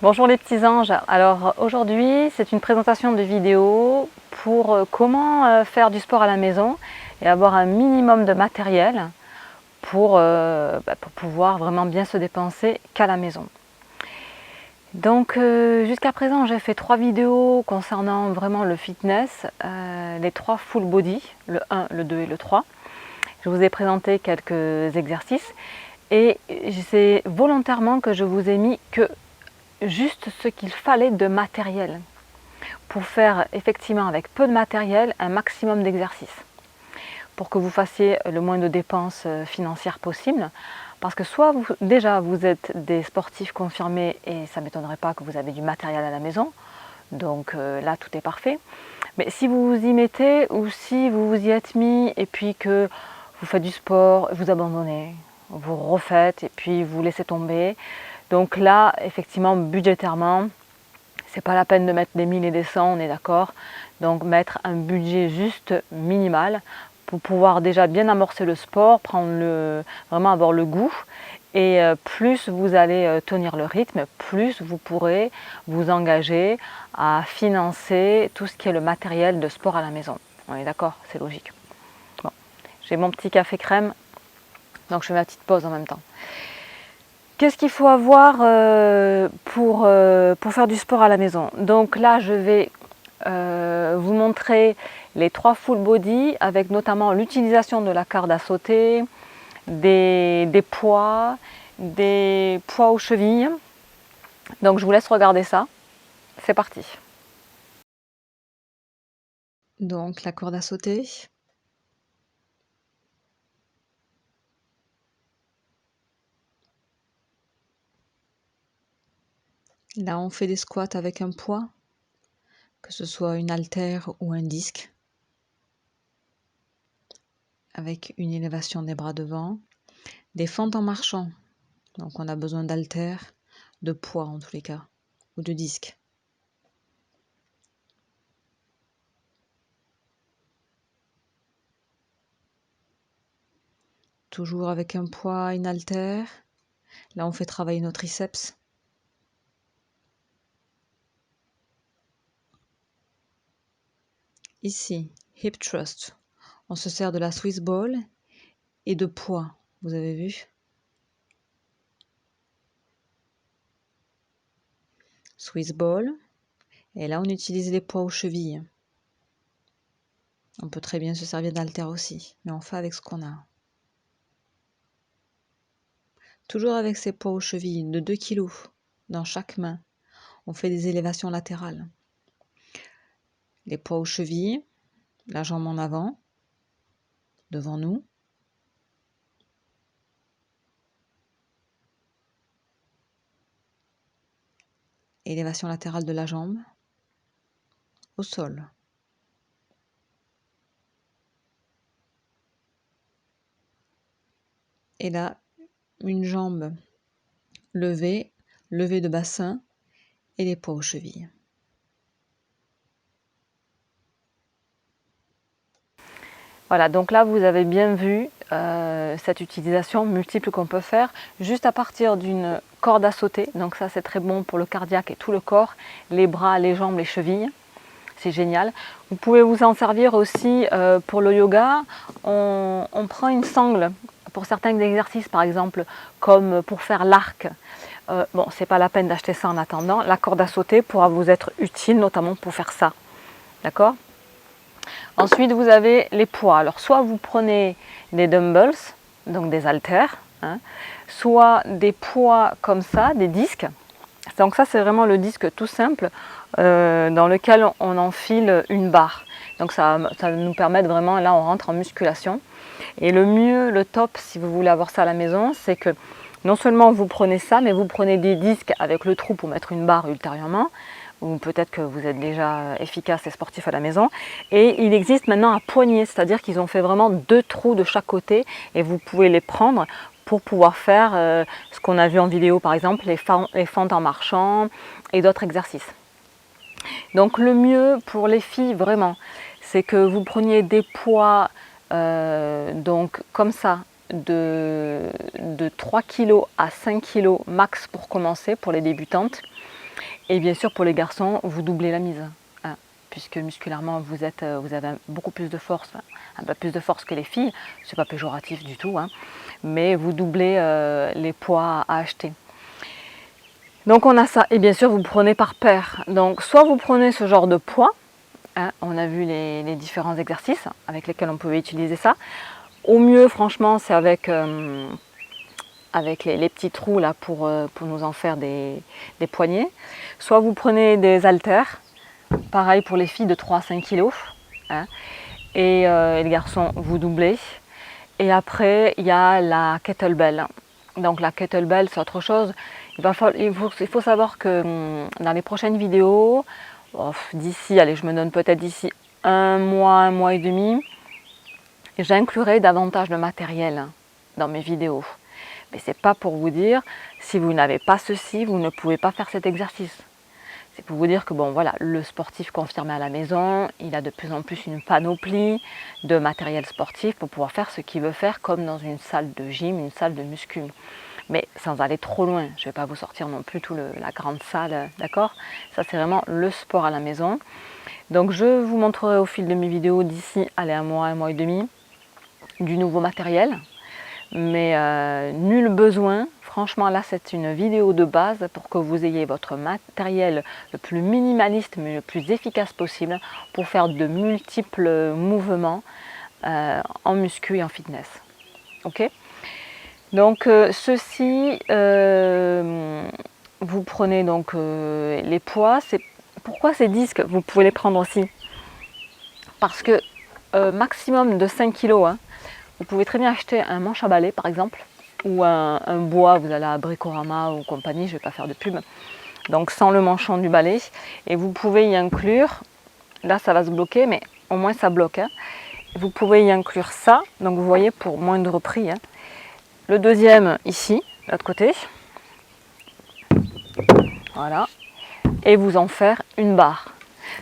Bonjour les petits anges. Alors aujourd'hui c'est une présentation de vidéo pour comment faire du sport à la maison et avoir un minimum de matériel pour pouvoir vraiment bien se dépenser qu'à la maison. Donc jusqu'à présent j'ai fait 3 vidéos concernant vraiment le fitness, les 3 full body, le 1, le 2 et le 3. Je vous ai présenté quelques exercices et c'est volontairement que je vous ai mis que juste ce qu'il fallait de matériel pour faire effectivement avec peu de matériel un maximum d'exercices pour que vous fassiez le moins de dépenses financières possible, parce que soit déjà vous êtes des sportifs confirmés et ça ne m'étonnerait pas que vous avez du matériel à la maison, donc là tout est parfait, mais si vous vous y mettez ou si vous vous y êtes mis et puis que vous faites du sport, vous abandonnez, vous refaites et puis vous laissez tomber, donc là effectivement budgétairement c'est pas la peine de mettre des 1000 et des 100, on est d'accord. Donc mettre un budget juste minimal pour pouvoir déjà bien amorcer le sport, vraiment avoir le goût. Et plus vous allez tenir le rythme, plus vous pourrez vous engager à financer tout ce qui est le matériel de sport à la maison. On est d'accord, c'est logique. Bon, j'ai mon petit café crème, donc je fais ma petite pause en même temps. Qu'est-ce qu'il faut avoir pour faire du sport à la maison? Donc là, je vais vous montrer les 3 full body avec notamment l'utilisation de la corde à sauter, des poids aux chevilles. Donc je vous laisse regarder ça. C'est parti. Donc la corde à sauter. Là, on fait des squats avec un poids, que ce soit une haltère ou un disque, avec une élévation des bras devant. Des fentes en marchant, donc on a besoin d'haltères, de poids en tous les cas, ou de disques. Toujours avec un poids, une haltère. Là, on fait travailler nos triceps. Ici, hip thrust. On se sert de la Swiss ball et de poids, vous avez vu? Swiss ball. Et là, on utilise les poids aux chevilles. On peut très bien se servir d'haltère aussi, mais on fait avec ce qu'on a. Toujours avec ces poids aux chevilles de 2 kg dans chaque main. On fait des élévations latérales. Les poids aux chevilles, la jambe en avant, devant nous. Élévation latérale de la jambe au sol. Et là, une jambe levée, levée de bassin et les poids aux chevilles. Voilà, donc là vous avez bien vu cette utilisation multiple qu'on peut faire juste à partir d'une corde à sauter. Donc ça c'est très bon pour le cardiaque et tout le corps, les bras, les jambes, les chevilles. C'est génial. Vous pouvez vous en servir aussi pour le yoga. On prend une sangle pour certains exercices, par exemple, comme pour faire l'arc. Bon, c'est pas la peine d'acheter ça en attendant. La corde à sauter pourra vous être utile, notamment pour faire ça. D'accord ? Ensuite, vous avez les poids. Alors, soit vous prenez des dumbbells, donc des haltères, hein, soit des poids comme ça, des disques. Donc ça, c'est vraiment le disque tout simple dans lequel on enfile une barre. Donc ça va nous permettre vraiment, là on rentre en musculation. Et le mieux, le top, si vous voulez avoir ça à la maison, c'est que non seulement vous prenez ça, mais vous prenez des disques avec le trou pour mettre une barre ultérieurement, ou peut-être que vous êtes déjà efficace et sportif à la maison. Et il existe maintenant à poignée, c'est-à-dire qu'ils ont fait vraiment 2 trous de chaque côté et vous pouvez les prendre pour pouvoir faire ce qu'on a vu en vidéo, par exemple les fentes en marchant et d'autres exercices. Donc le mieux pour les filles vraiment, c'est que vous preniez des poids donc comme ça de 3 kg à 5 kg max pour commencer pour les débutantes. Et bien sûr, pour les garçons, vous doublez la mise, hein, puisque musculairement, vous avez beaucoup plus de force, un peu plus de force que les filles. Ce n'est pas péjoratif du tout, hein, mais vous doublez les poids à acheter. Donc on a ça, et bien sûr, vous prenez par paire. Donc soit vous prenez ce genre de poids, hein, on a vu les différents exercices avec lesquels on pouvait utiliser ça. Au mieux, franchement, c'est avec les petits trous là pour nous en faire des poignets. Soit vous prenez des haltères, pareil pour les filles de 3 à 5 kg, hein, et les garçons, vous doublez. Et après, il y a la kettlebell. Donc la kettlebell, c'est autre chose. Il faut savoir que dans les prochaines vidéos, d'ici, allez, je me donne peut-être d'ici un mois et demi, j'inclurai davantage de matériel dans mes vidéos. Mais ce n'est pas pour vous dire, si vous n'avez pas ceci, vous ne pouvez pas faire cet exercice. C'est pour vous dire que bon, voilà, le sportif confirmé à la maison, il a de plus en plus une panoplie de matériel sportif pour pouvoir faire ce qu'il veut faire, comme dans une salle de gym, une salle de muscu. Mais sans aller trop loin, je ne vais pas vous sortir non plus la grande salle, d'accord? Ça, c'est vraiment le sport à la maison. Donc, je vous montrerai au fil de mes vidéos d'ici, allez, un mois et demi, du nouveau matériel. Mais nul besoin, franchement là c'est une vidéo de base pour que vous ayez votre matériel le plus minimaliste mais le plus efficace possible pour faire de multiples mouvements en muscu et en fitness. Ok? Donc ceci, vous prenez donc les poids. Pourquoi ces disques vous pouvez les prendre aussi? Parce que maximum de 5 kg, hein. Vous pouvez très bien acheter un manche à balai par exemple, ou un bois, vous allez à Bricorama ou compagnie, je ne vais pas faire de pub, donc sans le manchon du balai, et vous pouvez y inclure, là ça va se bloquer, mais au moins ça bloque, hein. Vous pouvez y inclure ça, donc vous voyez pour moindre prix, hein. Le deuxième ici, de l'autre côté, voilà, et vous en faire une barre.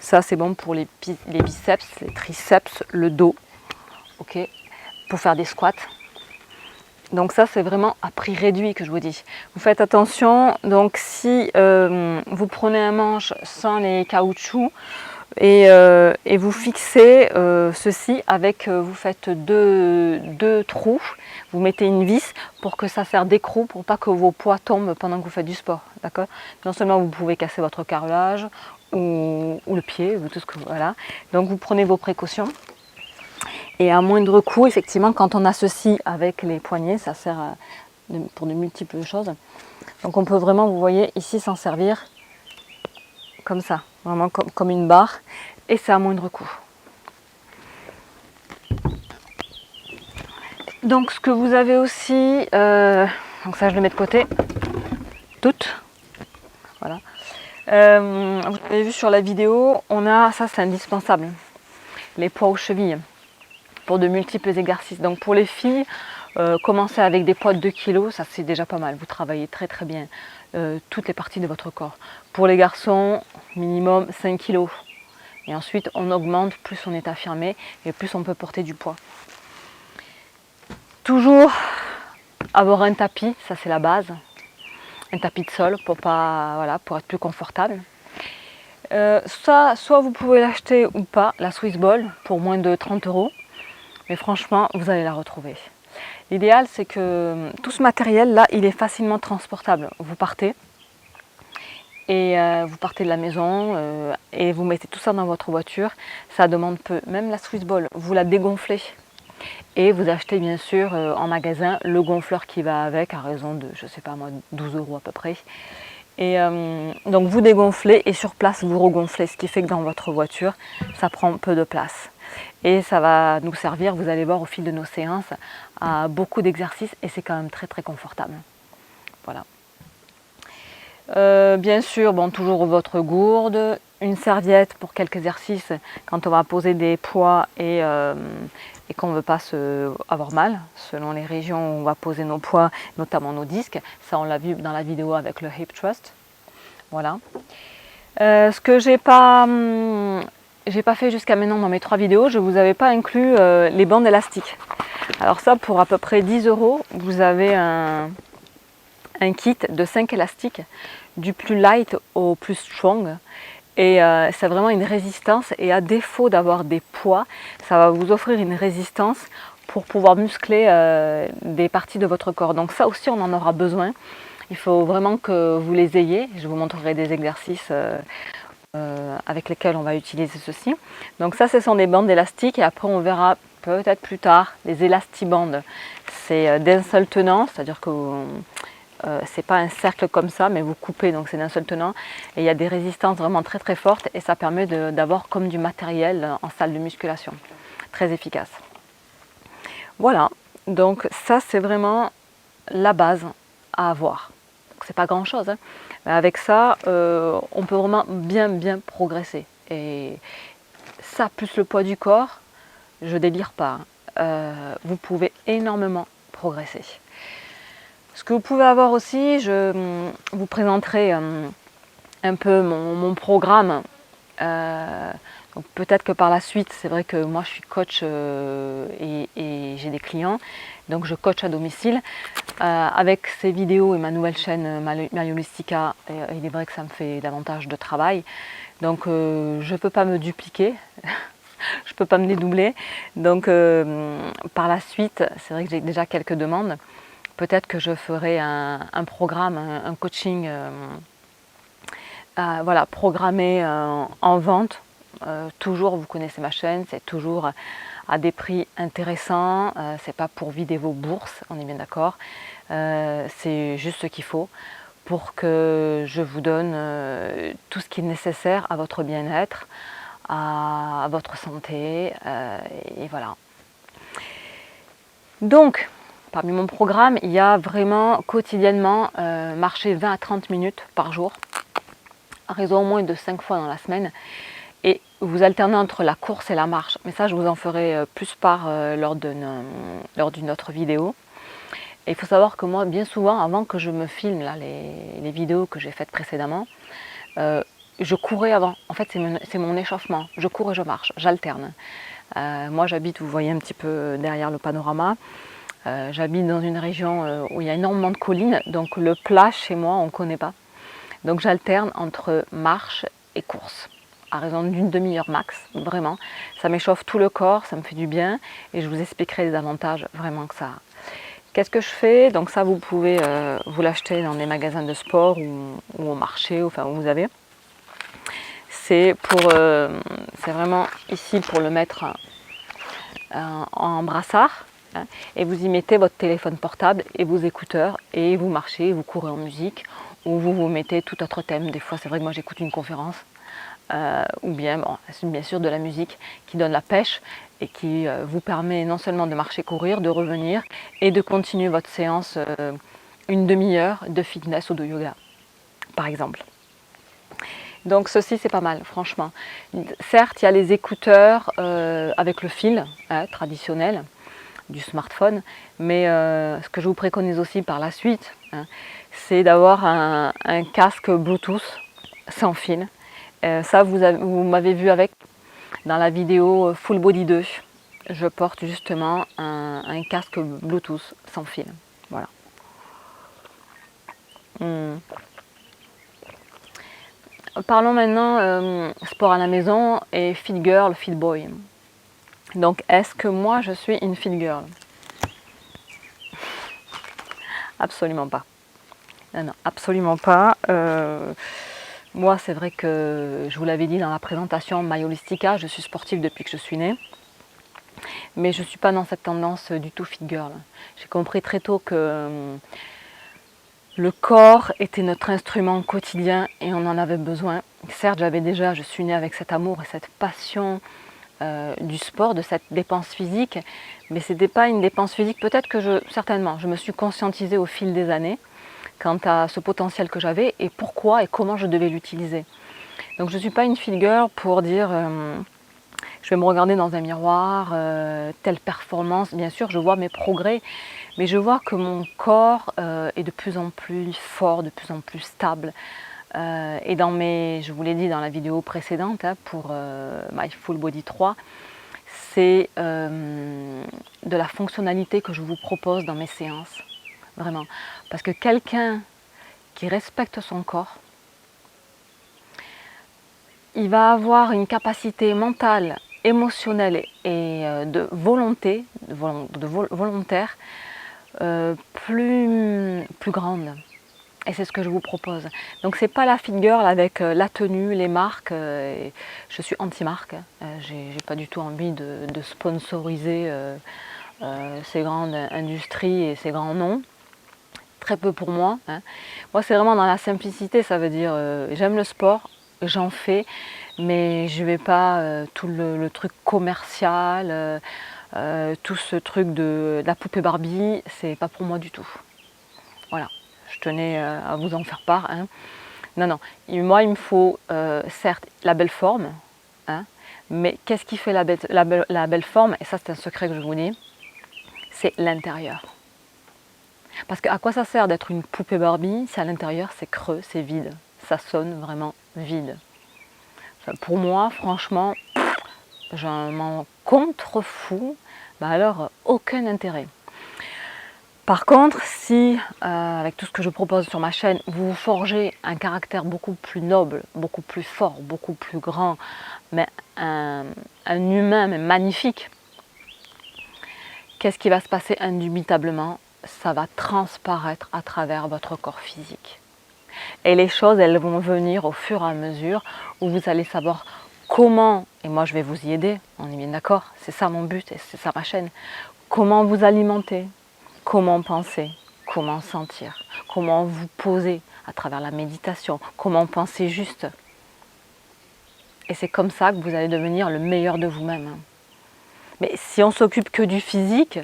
Ça c'est bon pour les biceps, les triceps, le dos, ok, pour faire des squats. Donc ça c'est vraiment à prix réduit que je vous dis. Vous faites attention, donc si vous prenez un manche sans les caoutchoucs et vous fixez ceci avec, vous faites deux trous, vous mettez une vis pour que ça sert d'écrou, pour pas que vos poids tombent pendant que vous faites du sport, d'accord? Non seulement vous pouvez casser votre carrelage ou le pied, ou tout ce que voilà. Donc vous prenez vos précautions. Et à moindre coût, effectivement, quand on a ceci avec les poignets, ça sert pour de multiples choses. Donc on peut vraiment, vous voyez, ici s'en servir comme ça, vraiment comme une barre, et c'est à moindre coût. Donc ce que vous avez aussi, donc ça je le mets de côté, toutes, voilà. Vous avez vu sur la vidéo, on a, ça c'est indispensable, les poids aux chevilles, pour de multiples exercices. Donc pour les filles, commencez avec des poids de 2 kg, ça c'est déjà pas mal, vous travaillez très très bien toutes les parties de votre corps. Pour les garçons, minimum 5 kg. Et ensuite on augmente, plus on est affirmé et plus on peut porter du poids. Toujours avoir un tapis, ça c'est la base, un tapis de sol pour être plus confortable. Ça, soit vous pouvez l'acheter ou pas, la Swiss Ball, pour moins de 30 €. Mais franchement, vous allez la retrouver. L'idéal, c'est que tout ce matériel-là, il est facilement transportable. Vous partez, et vous partez de la maison, et vous mettez tout ça dans votre voiture. Ça demande peu. Même la Swiss Ball, vous la dégonflez. Et vous achetez bien sûr en magasin le gonfleur qui va avec, à raison de, je sais pas moi, 12 € à peu près. Et donc vous dégonflez et sur place vous regonflez, ce qui fait que dans votre voiture, ça prend peu de place. Et ça va nous servir, vous allez voir au fil de nos séances, à beaucoup d'exercices et c'est quand même très très confortable. Voilà. Bien sûr, bon, toujours votre gourde, une serviette pour quelques exercices quand on va poser des poids et qu'on ne veut pas avoir mal, selon les régions où on va poser nos poids, notamment nos disques. Ça, on l'a vu dans la vidéo avec le Hip Thrust. Voilà. Ce que j'ai pas fait jusqu'à maintenant dans mes 3 vidéos, je ne vous avais pas inclus les bandes élastiques. Alors ça, pour à peu près 10 €, vous avez un un kit de 5 élastiques, du plus light au plus strong. Et c'est vraiment une résistance, et à défaut d'avoir des poids, ça va vous offrir une résistance pour pouvoir muscler des parties de votre corps. Donc ça aussi, on en aura besoin. Il faut vraiment que vous les ayez. Je vous montrerai des exercices avec lesquels on va utiliser ceci. Donc ça, ce sont des bandes élastiques, et après on verra peut-être plus tard les élastibandes. C'est d'un seul tenant, c'est-à-dire que c'est pas un cercle comme ça, mais vous coupez, donc c'est d'un seul tenant. Et il y a des résistances vraiment très très fortes, et ça permet d'avoir comme du matériel en salle de musculation. Très efficace. Voilà, donc ça c'est vraiment la base à avoir. C'est pas grand chose, hein. Mais avec ça, on peut vraiment bien progresser. Et ça, plus le poids du corps, je délire pas, hein. Vous pouvez énormément progresser. Ce que vous pouvez avoir aussi, je vous présenterai un peu mon programme. Donc peut-être que par la suite, c'est vrai que moi je suis coach et j'ai des clients, donc je coach à domicile. Avec ces vidéos et ma nouvelle chaîne Mayoulistica, il est vrai que ça me fait davantage de travail. Donc je ne peux pas me dupliquer, je ne peux pas me dédoubler. Donc par la suite, c'est vrai que j'ai déjà quelques demandes. Peut-être que je ferai un programme, un coaching voilà, programmé en vente. Toujours, vous connaissez ma chaîne, c'est toujours à des prix intéressants. C'est pas pour vider vos bourses, on est bien d'accord. C'est juste ce qu'il faut pour que je vous donne tout ce qui est nécessaire à votre bien-être, à votre santé, et voilà. Donc, parmi mon programme, il y a vraiment quotidiennement marcher 20 à 30 minutes par jour, à raison au moins de 5 fois dans la semaine, et vous alternez entre la course et la marche. Mais ça, je vous en ferai plus part lors d'une autre vidéo. Et il faut savoir que moi, bien souvent, avant que je me filme là, les vidéos que j'ai faites précédemment, je courais avant. En fait, c'est mon échauffement. Je cours et je marche, j'alterne. Moi, j'habite, vous voyez un petit peu derrière le panorama, j'habite dans une région où il y a énormément de collines, donc le plat chez moi, on ne connaît pas. Donc j'alterne entre marche et course, à raison d'une demi-heure max, vraiment. Ça m'échauffe tout le corps, ça me fait du bien, et je vous expliquerai les avantages vraiment que ça a. Qu'est-ce que je fais? Donc ça, vous pouvez vous l'acheter dans des magasins de sport ou au marché, enfin où vous avez. C'est vraiment ici pour le mettre en brassard, hein, et vous y mettez votre téléphone portable et vos écouteurs, et vous marchez, vous courez en musique, ou vous mettez tout autre thème. Des fois, c'est vrai que moi j'écoute une conférence, ou bien, bon, c'est bien sûr de la musique qui donne la pêche et qui vous permet non seulement de marcher, courir, de revenir et de continuer votre séance une demi-heure de fitness ou de yoga, par exemple. Donc ceci, c'est pas mal, franchement. Certes, il y a les écouteurs avec le fil traditionnel du smartphone, mais ce que je vous préconise aussi par la suite, hein, c'est d'avoir un casque Bluetooth sans fil. Ça, vous m'avez vu avec dans la vidéo Full Body 2. Je porte justement un casque Bluetooth sans fil. Voilà. Parlons maintenant sport à la maison et fit girl, fit boy. Donc, est-ce que moi je suis une fit girl? Absolument pas. Non, absolument pas. Moi, c'est vrai que je vous l'avais dit dans la présentation Mayoulistica, je suis sportive depuis que je suis née. Mais je ne suis pas dans cette tendance du tout fit girl. J'ai compris très tôt que le corps était notre instrument quotidien et on en avait besoin. Certes, je suis née avec cet amour et cette passion du sport, de cette dépense physique, mais ce n'était pas une dépense physique. Peut-être que certainement, je me suis conscientisée au fil des années quant à ce potentiel que j'avais et pourquoi et comment je devais l'utiliser. Donc je ne suis pas une fit girl pour dire je vais me regarder dans un miroir, telle performance. Bien sûr, je vois mes progrès, mais je vois que mon corps est de plus en plus fort, de plus en plus stable. Et je vous l'ai dit dans la vidéo précédente, hein, pour My Full Body 3, c'est de la fonctionnalité que je vous propose dans mes séances. Vraiment. Parce que quelqu'un qui respecte son corps. Il va avoir une capacité mentale, émotionnelle et de volonté, volontaire plus grande. Et c'est ce que je vous propose. Donc c'est pas la fit girl avec la tenue, les marques. Je suis anti-marque. J'ai pas du tout envie de sponsoriser ces grandes industries et ces grands noms. Très peu pour moi. Hein. Moi c'est vraiment dans la simplicité. Ça veut dire j'aime le sport, j'en fais, mais je vais pas tout le truc commercial, tout ce truc de la poupée Barbie. C'est pas pour moi du tout. Voilà. Je tenais à vous en faire part. Hein. Non, non. Moi, il me faut certes la belle forme, hein, mais qu'est-ce qui fait la belle forme? Et ça, c'est un secret que je vous dis, c'est l'intérieur. Parce qu'à quoi ça sert d'être une poupée Barbie si à l'intérieur, c'est creux, c'est vide? Ça sonne vraiment vide. Pour moi, franchement, je m'en contrefous. Bah alors, aucun intérêt. Par contre, si, avec tout ce que je propose sur ma chaîne, vous forgez un caractère beaucoup plus noble, beaucoup plus fort, beaucoup plus grand, mais un humain mais magnifique, qu'est-ce qui va se passer indubitablement? Ça va transparaître à travers votre corps physique. Et les choses, elles vont venir au fur et à mesure où vous allez savoir comment, et moi je vais vous y aider, on est bien d'accord, c'est ça mon but et c'est ça ma chaîne, comment vous alimenter, comment penser, comment sentir, comment vous poser à travers la méditation, comment penser juste. Et c'est comme ça que vous allez devenir le meilleur de vous-même. Mais si on s'occupe que du physique,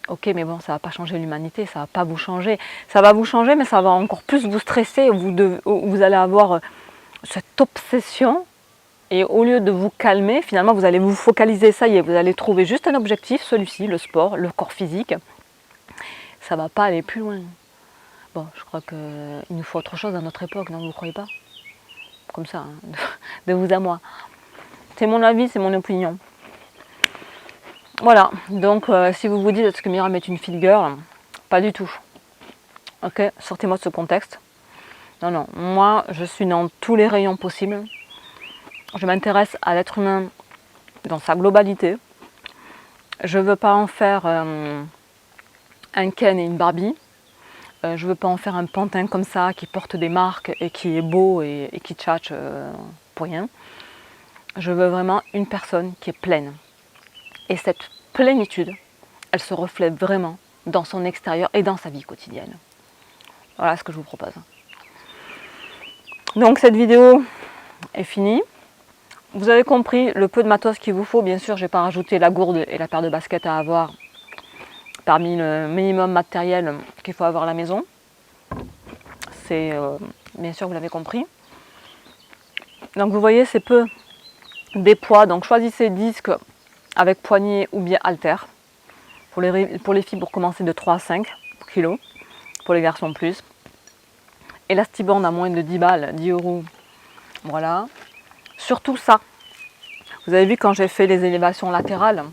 ok, mais bon, ça ne va pas changer l'humanité, ça ne va pas vous changer. Ça va vous changer, mais ça va encore plus vous stresser. Vous allez avoir cette obsession. Et au lieu de vous calmer, finalement, vous allez vous focaliser, ça y est, vous allez trouver juste un objectif, celui-ci, le sport, le corps physique. Ça ne va pas aller plus loin. Bon, je crois qu'il nous faut autre chose à notre époque, non, vous ne croyez pas? Comme ça, hein, de vous à moi. C'est mon avis, c'est mon opinion. Voilà, donc si vous vous dites est-ce que Myriam est une fit girl, pas du tout. Ok, sortez-moi de ce contexte. Non, non, moi je suis dans tous les rayons possibles. Je m'intéresse à l'être humain dans sa globalité. Je ne veux pas en faire un Ken et une Barbie. Je ne veux pas en faire un pantin comme ça qui porte des marques et qui est beau et qui tchatche pour rien. Je veux vraiment une personne qui est pleine. Et cette plénitude, elle se reflète vraiment dans son extérieur et dans sa vie quotidienne. Voilà ce que je vous propose. Donc cette vidéo est finie. Vous avez compris le peu de matos qu'il vous faut. Bien sûr, je n'ai pas rajouté la gourde et la paire de baskets à avoir parmi le minimum matériel qu'il faut avoir à la maison. C'est bien sûr, vous l'avez compris. Donc vous voyez, c'est peu des poids. Donc choisissez disques avec poignée ou bien haltère. Pour les filles, pour commencer de 3 à 5 kg. Pour les garçons, plus. Élastiband à moins de 10 balles, 10 €. Voilà. Surtout ça. Vous avez vu quand j'ai fait les élévations latérales,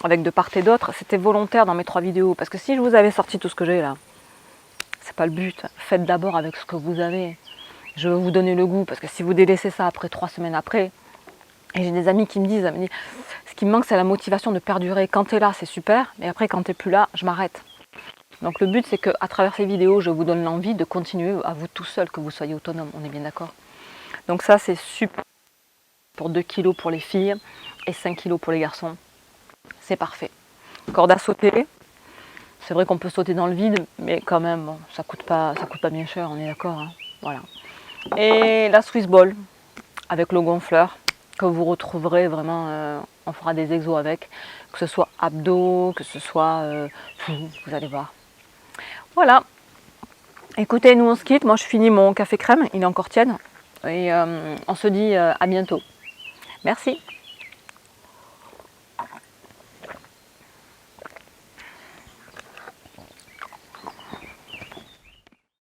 avec de part et d'autre, c'était volontaire dans mes 3 vidéos. Parce que si je vous avais sorti tout ce que j'ai là, c'est pas le but. Faites d'abord avec ce que vous avez. Je veux vous donner le goût, parce que si vous délaissez ça après 3 semaines après, et j'ai des amis qui me disent, ce qui me manque c'est la motivation de perdurer. Quand tu es là, c'est super, mais après quand tu n'es plus là, je m'arrête. Donc le but c'est qu'à travers ces vidéos, je vous donne l'envie de continuer à vous tout seul, que vous soyez autonome, on est bien d'accord. Donc ça c'est super pour 2 kg pour les filles et 5 kg pour les garçons. C'est parfait. Corde à sauter. C'est vrai qu'on peut sauter dans le vide, mais quand même, bon, ça coûte pas bien cher, on est d'accord. Hein. Voilà. Et la Swiss Ball avec le gonfleur que vous retrouverez vraiment, on fera des exos avec, que ce soit abdos, que ce soit, vous allez voir. Voilà. Écoutez, nous on se quitte. Moi je finis mon café crème, il est encore tiède. Et on se dit à bientôt. Merci.